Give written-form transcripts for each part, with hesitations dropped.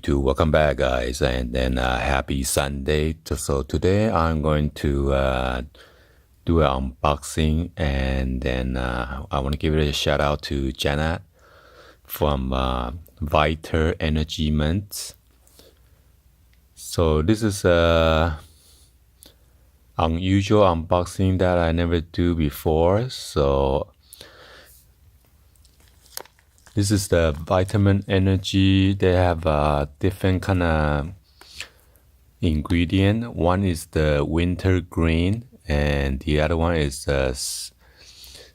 YouTube. Welcome back, guys, and then happy Sunday. So today I'm going to do an unboxing, and then I want to give it a shout out to Janet from VITER Energy Mint. So this is a unusual unboxing that I never do before. So this is the vitamin energy. They have different kind of ingredient. One is the Wintergreen, and the other one is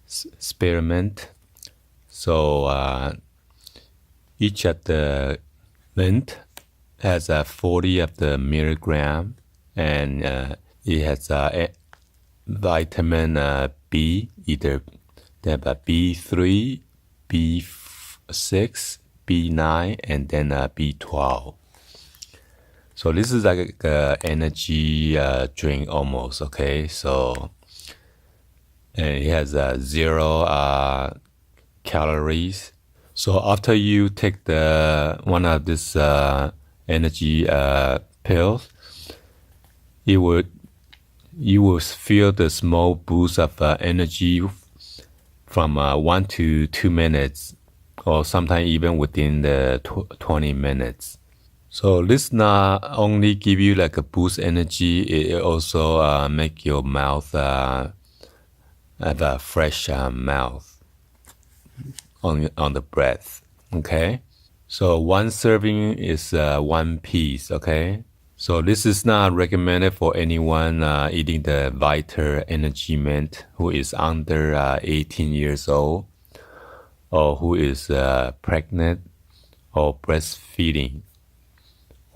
Spearmint. So each of the mint has 40 of the milligram, and it has vitamin B. Either they have a B3, B6, B9, and then B12. So this is like a energy drink almost, okay? So and it has 0 calories. So after you take the one of this energy pills, you will feel the small boost of energy from 1 to 2 minutes, or sometimes even within the 20 minutes. So this not only give you like a boost energy, it also make your mouth have a fresh mouth on the breath. Okay, so one serving is 1 piece. Okay, so this is not recommended for anyone eating the VITER Energy Mint who is under 18 years old, or who is pregnant or breastfeeding,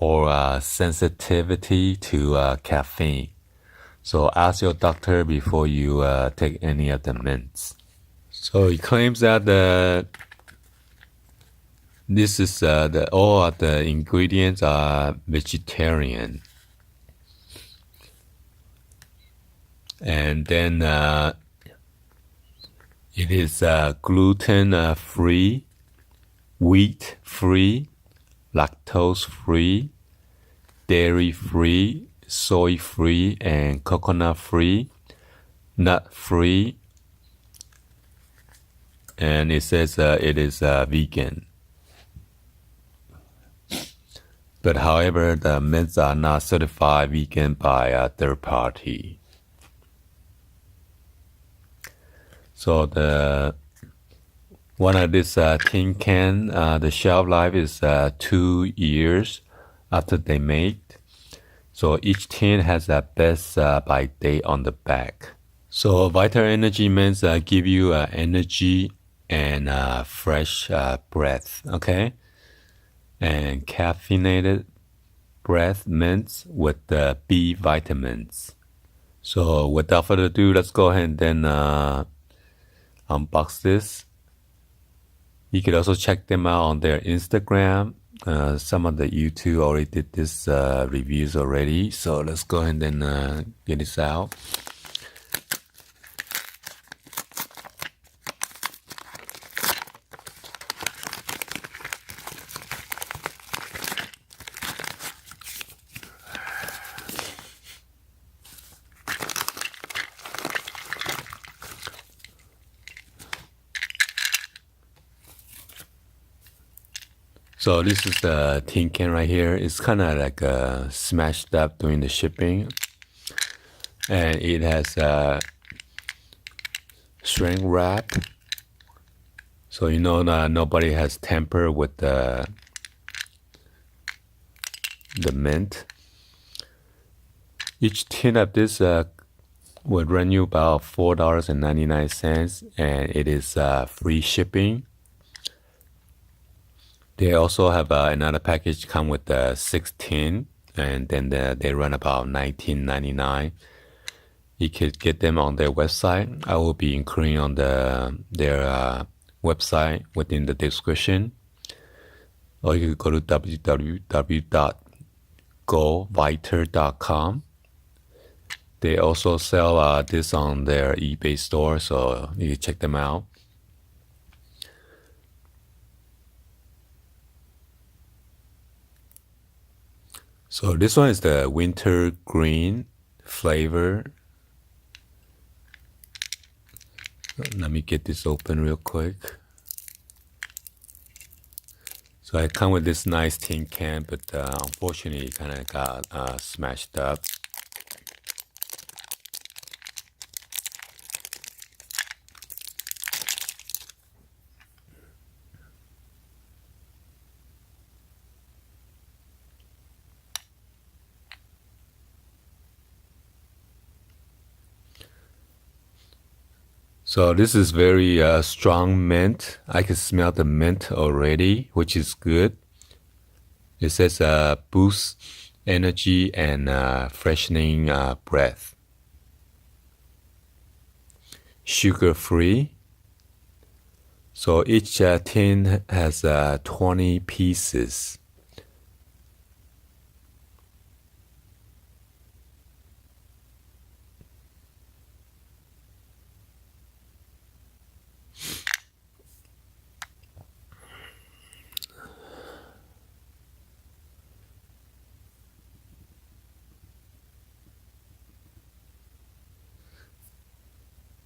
or sensitivity to caffeine. So ask your doctor before you take any of the mints. So it claims that this is all of the ingredients are vegetarian, and then it is gluten free, wheat free, lactose free, dairy free, soy free, and coconut free, nut free, and it says it is vegan. But however, the mints are not certified vegan by a third party. So the one of this tin can, the shelf life is 2 years after they made. So each tin has a best by date on the back. So VITER Energy Mints give you energy and fresh breath, okay? And caffeinated breath mints with the B vitamins. So without further ado, let's go ahead and then unbox this. You could also check them out on their Instagram. Some of the YouTube already did this reviews already. So let's go ahead and get this out. So this is the tin can right here. It's kind of like smashed up during the shipping, and it has shrink wrap, so you know that nobody has tampered with the mint. Each tin of this would run you about $4.99, and it is free shipping. They also have another package come with 16, and then they run about $19.99. You could get them on their website. I will be including on their website within the description, or you could go to www.goviter.com. They also sell this on their eBay store, so you can check them out. So this one is the wintergreen flavor. Let me get this open real quick. So I come with this nice tin can, but unfortunately it kind of got smashed up. So this is very strong mint. I can smell the mint already, which is good. It says boost energy and freshening breath. Sugar free. So each tin has 20 pieces.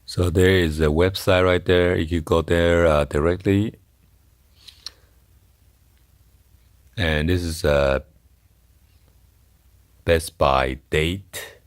So there is a website right there. You can go there directly. And this is a Best By date.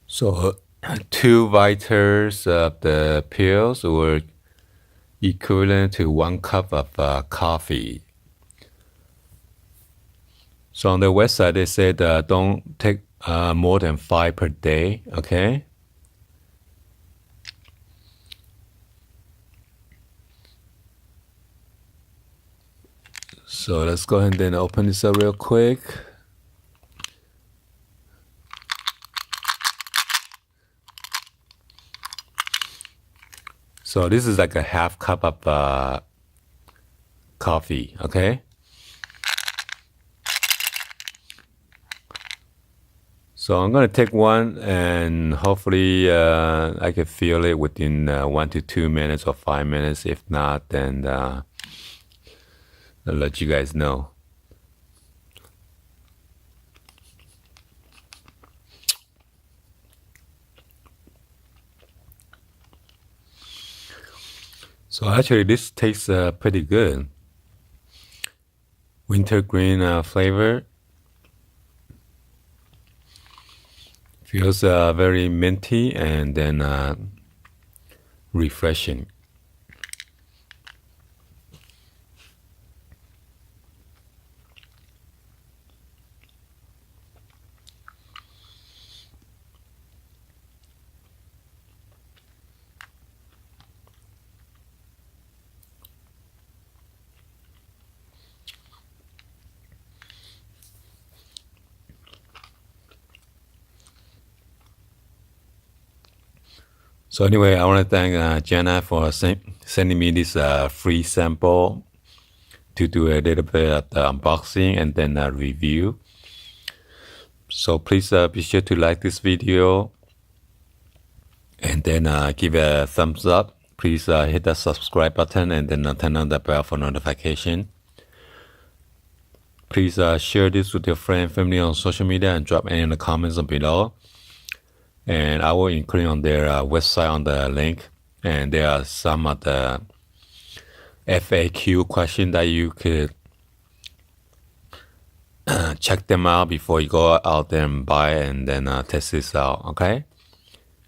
So 2 VITERs of the pills were equivalent to 1 cup of coffee. So on the website they said don't take more than 5 per day, okay? So let's go ahead and then open this up real quick. So this is like a half cup of coffee, okay? So I'm gonna take one and hopefully I can feel it within 1 to 2 minutes or 5 minutes. If not, then I'll let you guys know. So actually this tastes pretty good. Wintergreen flavor. Feels very minty and then refreshing. So anyway, I want to thank Jenna for sending me this free sample to do a little bit of the unboxing and then a review. So please be sure to like this video and then give it a thumbs up. Please hit the subscribe button and then turn on the bell for notification. Please share this with your friend and family on social media and drop any in the comments below. And I will include on their website on the link. And there are some of the FAQ questions that you could check them out before you go out there and buy and then test this out, okay?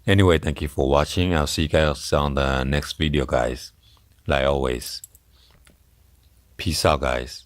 Anyway, thank you for watching. I'll see you guys on the next video, guys. Like always. Peace out, guys.